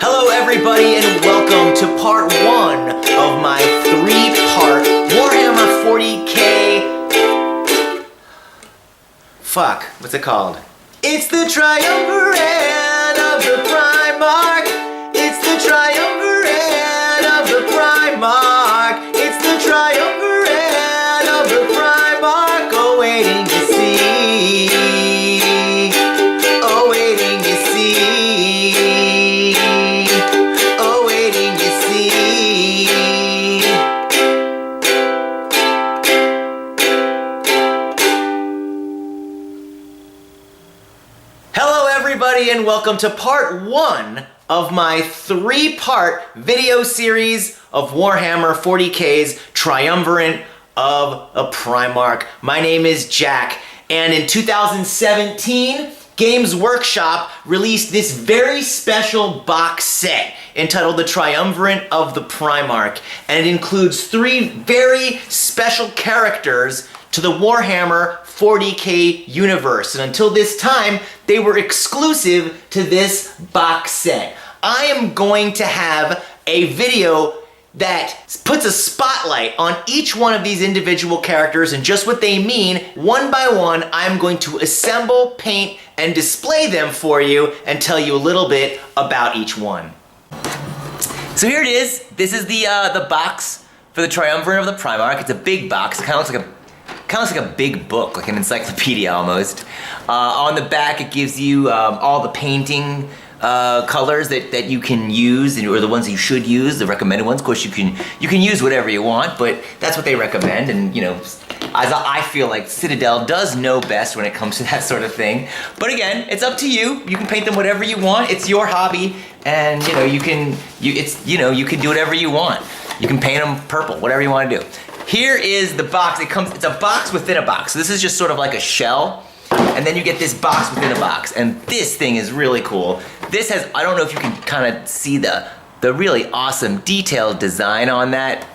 Hello everybody and welcome to part 1 of my 3-part Warhammer 40k... Fuck, what's it called? It's the Triumvirate of the Primarch! It's the Triumvirate of the Primarch! It's the Triumvirate of the Primarch! Oh, waiting to see! Oh, waiting to see! Oh, waiting to see! Hello everybody and welcome to part 1 of my 3-part video series of Warhammer 40k's Triumvirate of a Primarch. My name is Jack, and in 2017, Games Workshop released this very special box set entitled The Triumvirate of the Primarch, and it includes 3 very special characters to the Warhammer 40k universe, and until this time, they were exclusive to this box set. I am going to have a video that puts a spotlight on each one of these individual characters and just what they mean. One by one, I'm going to assemble, paint, and display them for you and tell you a little bit about each one. So here it is. This is the box for the Triumvirate of the Primarch. It's a big box. It kind of looks like a big book, like an encyclopedia almost. On the back, it gives you all the painting colors that you can use, or the ones that you should use, the recommended ones. Of course, you can use whatever you want, but that's what they recommend. And you know, as I feel like Citadel does know best when it comes to that sort of thing. But again, it's up to you. You can paint them whatever you want. It's your hobby, and you know you can do whatever you want. You can paint them purple, whatever you want to do. Here is the box. It's a box within a box. So this is just sort of like a shell. And then you get this box within a box, and this thing is really cool. This has, I don't know if you can kind of see the really awesome detailed design on that.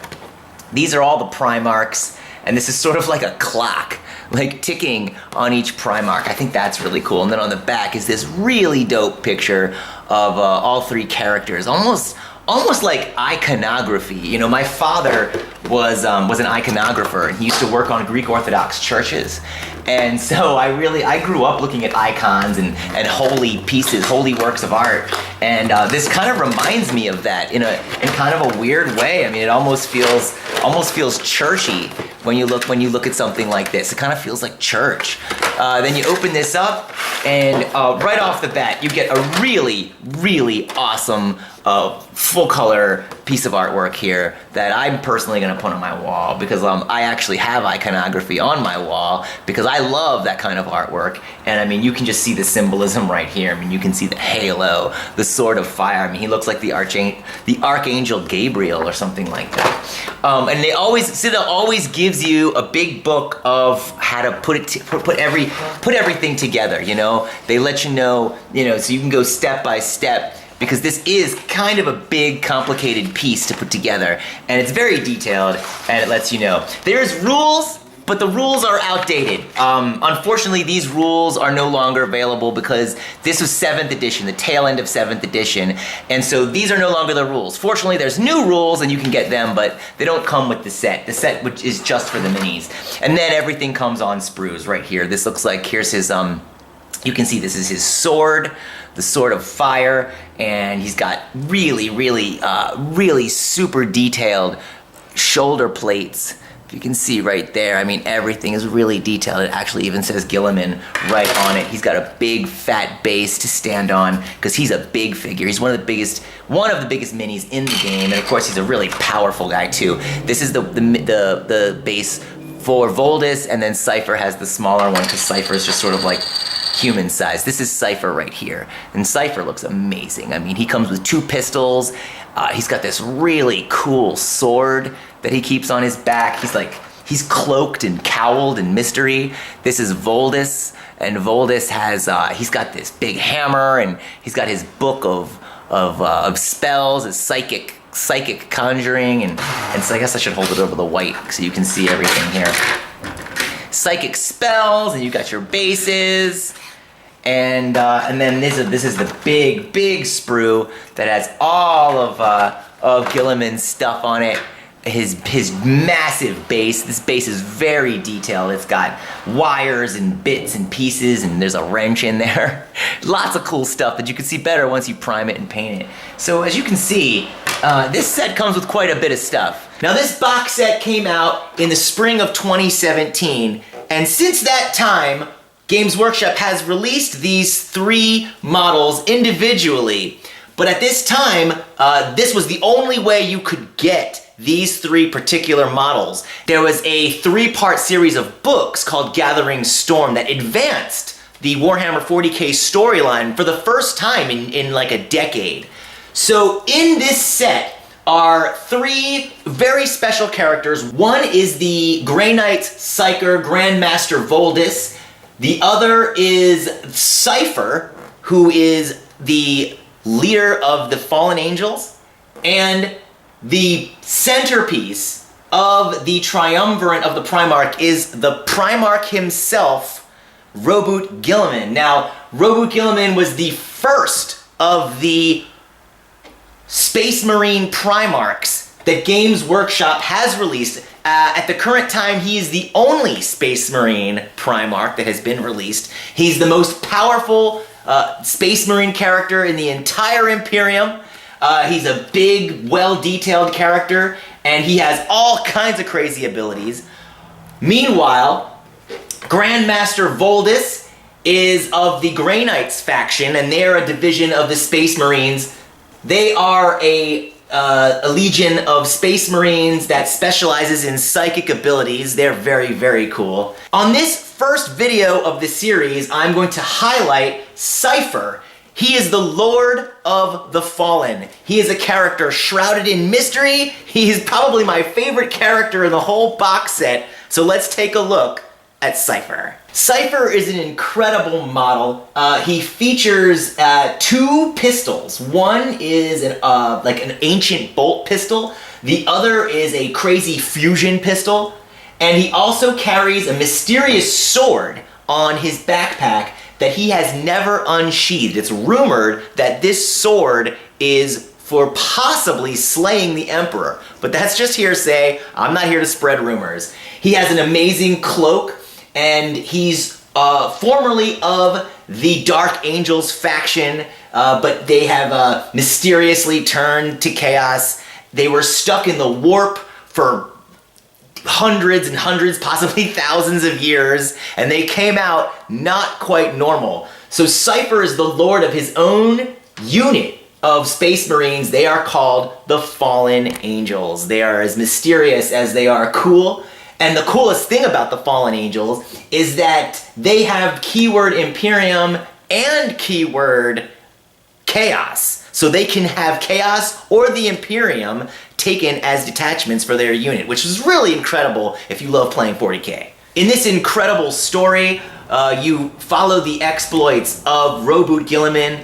These are all the Primarchs, and this is sort of like a clock, like ticking on each Primarch. I think that's really cool. And then on the back is this really dope picture of all 3 characters, almost like iconography. You know, my father was an iconographer, and he used to work on Greek Orthodox churches. And so I grew up looking at icons and holy pieces, holy works of art. And this kind of reminds me of that in kind of a weird way. I mean, it almost feels churchy when you look at something like this. It kind of feels like church. Then you open this up, and right off the bat, you get a really, really awesome full color piece of artwork here that I'm personally going to put on my wall, because I actually have iconography on my wall because I love that kind of artwork. And I mean, you can just see the symbolism right here. I mean, you can see the halo, the sword of fire. I mean, he looks like the Archangel Gabriel or something like that. And Citadel always gives you a big book of how to put everything together. You know, they let you know, so you can go step by step, because this is kind of a big, complicated piece to put together, and it's very detailed, and it lets you know. There's rules, but the rules are outdated. Unfortunately, these rules are no longer available because this was 7th edition, the tail end of 7th edition, and so these are no longer the rules. Fortunately, there's new rules, and you can get them, but they don't come with the set. The set, which is just for the minis. And then everything comes on sprues right here. This looks like, here's his, you can see this is his sword, the sword of fire, and he's got really, really, really super detailed shoulder plates. If you can see right there, I mean, everything is really detailed. It actually even says Guilliman right on it. He's got a big fat base to stand on because he's a big figure. He's one of the biggest minis in the game, and of course he's a really powerful guy too. This is the base for Voldus, and then Cypher has the smaller one because Cypher is just sort of like human size. This is Cypher right here, and Cypher looks amazing. I mean, he comes with 2 pistols. He's got this really cool sword that he keeps on his back. He's cloaked and cowled in mystery. This is Voldus, and Voldus has he's got this big hammer, and he's got his book of spells, his psychic conjuring, and so I guess I should hold it over the white so you can see everything here. Psychic spells, and you got your bases. And then this is the big sprue that has all of Guilliman's stuff on it. His massive base. This base is very detailed. It's got wires and bits and pieces, and there's a wrench in there. Lots of cool stuff that you can see better once you prime it and paint it. So as you can see, this set comes with quite a bit of stuff. Now this box set came out in the spring of 2017, and since that time, Games Workshop has released these 3 models individually. But at this time, this was the only way you could get these 3 particular models. There was a 3-part series of books called Gathering Storm that advanced the Warhammer 40k storyline for the first time in like a decade. So in this set are 3 very special characters. One is the Grey Knight's Cypher Grandmaster Voldus. The other is Cypher, who is the leader of the Fallen Angels. And the centerpiece of the Triumvirate of the Primarch is the Primarch himself, Roboute Guilliman. Now, Roboute Guilliman was the first of the Space Marine Primarchs that Games Workshop has released. At the current time, he is the only Space Marine Primarch that has been released. He's the most powerful Space Marine character in the entire Imperium. He's a big, well-detailed character, and he has all kinds of crazy abilities. Meanwhile, Grandmaster Voldus is of the Grey Knights faction, and they are a division of the Space Marines. They are a legion of Space Marines that specializes in psychic abilities. They're very, very cool. On this first video of the series, I'm going to highlight Cypher. He is the Lord of the Fallen. He is a character shrouded in mystery. He is probably my favorite character in the whole box set. So let's take a look at Cypher. Cypher is an incredible model. He features 2 pistols. One is like an ancient bolt pistol. The other is a crazy fusion pistol. And he also carries a mysterious sword on his backpack that he has never unsheathed. It's rumored that this sword is for possibly slaying the Emperor, but that's just hearsay. I'm not here to spread rumors. He has an amazing cloak, and he's formerly of the Dark Angels faction, but they have mysteriously turned to chaos. They were stuck in the warp for hundreds and hundreds, possibly thousands of years, and they came out not quite normal. So Cypher is the lord of his own unit of Space Marines. They are called the Fallen Angels. They are as mysterious as they are cool. And the coolest thing about the Fallen Angels is that they have keyword Imperium and keyword Chaos. So they can have Chaos or the Imperium taken as detachments for their unit, which is really incredible if you love playing 40k. In this incredible story, you follow the exploits of Roboute Guilliman,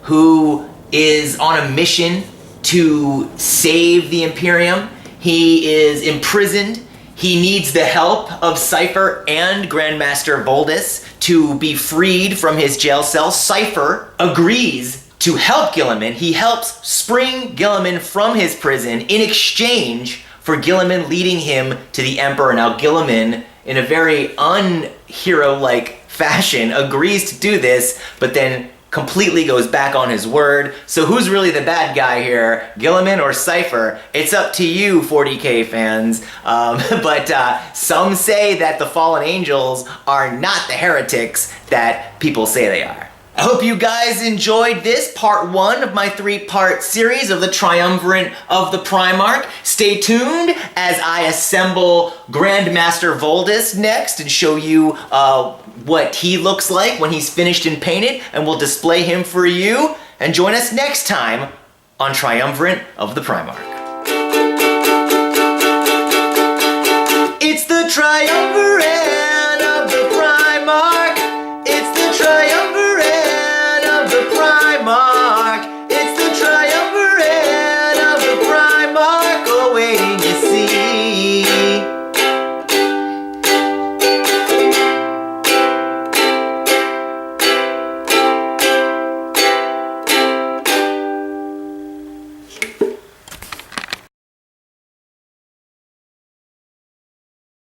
who is on a mission to save the Imperium. He is imprisoned. He needs the help of Cypher and Grandmaster Voldus to be freed from his jail cell. Cypher agrees to help Guilliman. He helps spring Guilliman from his prison in exchange for Guilliman leading him to the Emperor. Now Guilliman, in a very unhero-like fashion, agrees to do this, but then completely goes back on his word. So who's really the bad guy here, Guilliman or Cypher? It's up to you, 40k fans. But some say that the Fallen Angels are not the heretics that people say they are. I hope you guys enjoyed this part 1 of my 3-part series of the Triumvirate of the Primarch. Stay tuned as I assemble Grandmaster Voldus next and show you what he looks like when he's finished and painted, and we'll display him for you. And join us next time on Triumvirate of the Primarch. It's the Triumvirate of the Primarch.